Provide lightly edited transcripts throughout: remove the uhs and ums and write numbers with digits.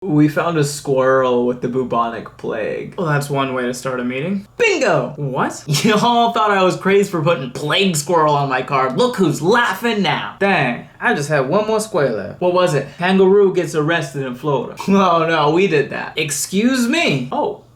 We found a squirrel with the bubonic plague. Well, that's one way to start a meeting. Bingo! What? You all thought I was crazy for putting plague squirrel on my card. Look who's laughing now. Dang, I just had one more square left. What was it? Kangaroo gets arrested in Florida. Oh no, we did that. Excuse me? Oh.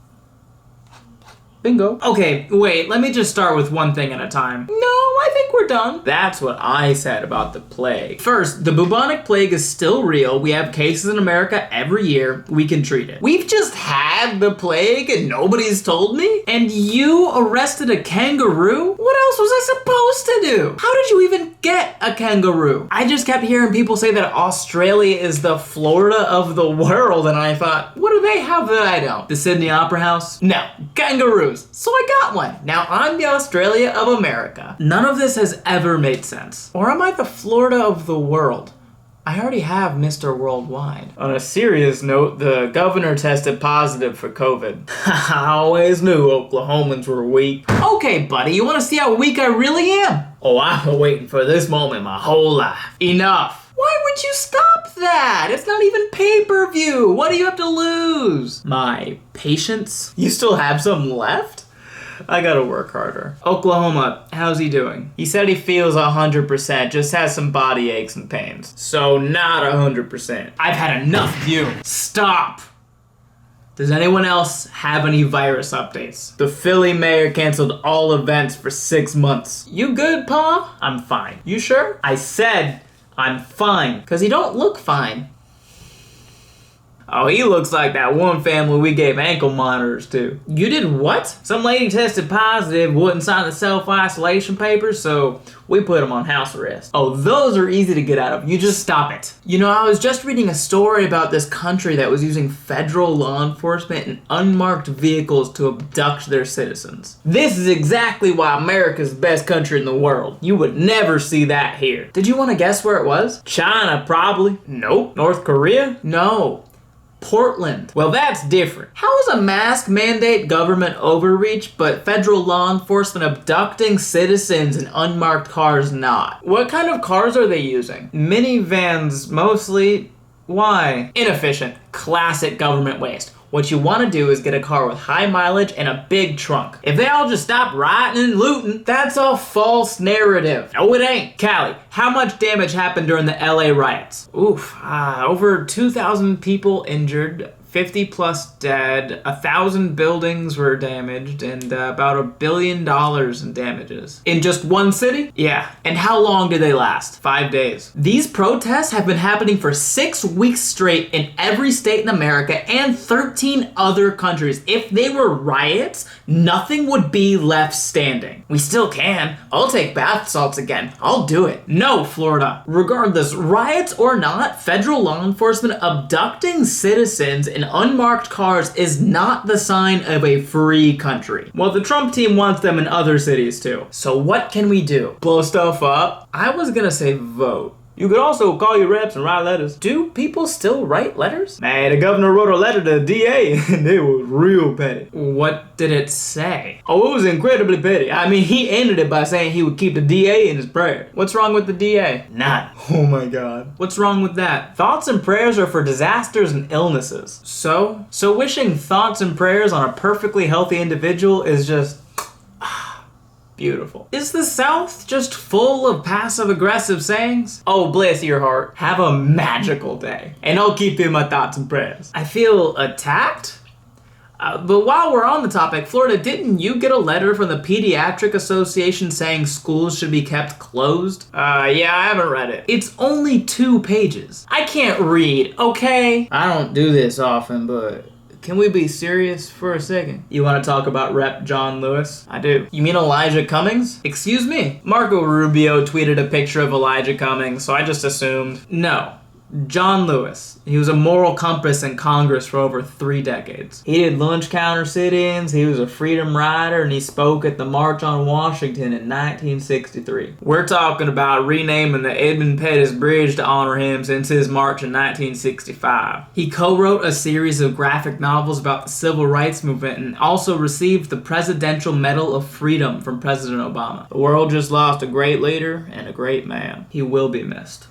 Bingo. Okay, wait, let me just start with one thing at a time. No, I think we're done. That's what I said about the plague. First, the bubonic plague is still real. We have cases in America every year. We can treat it. We've just had the plague and nobody's told me? And you arrested a kangaroo? What else was I supposed to do? How did you even get a kangaroo? I just kept hearing people say that Australia is the Florida of the world, and I thought, what do they have that I don't? The Sydney Opera House? No, kangaroos. So I got one. Now I'm the Australia of America. None of this has ever made sense. Or am I the Florida of the world? I already have Mr. Worldwide. On a serious note, the governor tested positive for COVID. I always knew Oklahomans were weak. Okay, buddy, you want to see how weak I really am? Oh, I've been waiting for this moment my whole life. Enough. Why would you stop that? It's not even pay-per-view. What do you have to lose? My patience? You still have some left? I gotta work harder. Oklahoma, how's he doing? He said he feels 100%, just has some body aches and pains. So not 100%. I've had enough of you. Stop! Does anyone else have any virus updates? The Philly mayor canceled all events for 6 months. You good, Pa? I'm fine. You sure? I said I'm fine. 'Cause he don't look fine. Oh, he looks like that one family we gave ankle monitors to. You did what? Some lady tested positive, wouldn't sign the self-isolation papers, so we put him on house arrest. Oh, those are easy to get out of. You just Stop it. You know, I was just reading a story about this country that was using federal law enforcement in unmarked vehicles to abduct their citizens. This is exactly why America's the best country in the world. You would never see that here. Did you want to guess where it was? China, probably. Nope. North Korea? No. Portland. Well, that's different. How is a mask mandate government overreach, but federal law enforcement abducting citizens in unmarked cars not? What kind of cars are they using? Minivans, mostly. Why? Inefficient. Classic government waste. What you want to do is get a car with high mileage and a big trunk. If they all just stop rioting and looting, That's a false narrative. no, it ain't. Callie, how much damage happened during the LA riots? Over 2,000 people injured, 50 plus dead, 1,000 buildings were damaged, and about $1 billion in damages. In just one city? Yeah. And how long did they last? 5 days. These protests have been happening for 6 weeks straight in every state in America and 13 other countries. If they were riots, nothing would be left standing. We still can. I'll take bath salts again. I'll do it. No, Florida. Regardless, riots or not, federal law enforcement abducting citizens in unmarked cars is not the sign of a free country. Well, the Trump team wants them in other cities too. So what can we do? Blow stuff up. I was gonna say vote. You could also call your reps and write letters. Do people still write letters? Man, the governor wrote a letter to the DA and it was real petty. What did it say? Oh, it was incredibly petty. I mean, he ended it by saying he would keep the DA in his prayer. What's wrong with the DA? None. Oh my God. What's wrong with that? Thoughts and prayers are for disasters and illnesses. So wishing thoughts and prayers on a perfectly healthy individual is just beautiful. is the South just full of passive-aggressive sayings? Oh, bless your heart. Have a magical day. And I'll keep you in my thoughts and prayers. I feel attacked. But while we're on the topic, Florida, didn't you get a letter from the Pediatric Association saying schools should be kept closed? Yeah, I haven't read it. It's only 2 pages. I can't read, okay? I don't do this often, but can we be serious for a second? You want to talk about Rep. John Lewis? I do. You mean Elijah Cummings? Excuse me? Marco Rubio tweeted a picture of Elijah Cummings, so I just assumed. No. John Lewis. He was a moral compass in Congress for over 3 decades. He did lunch counter sit-ins, he was a freedom rider, and he spoke at the March on Washington in 1963. We're talking about renaming the Edmund Pettus Bridge to honor him since his march in 1965. He co-wrote a series of graphic novels about the civil rights movement and also received the Presidential Medal of Freedom from President Obama. The world just lost a great leader and a great man. He will be missed.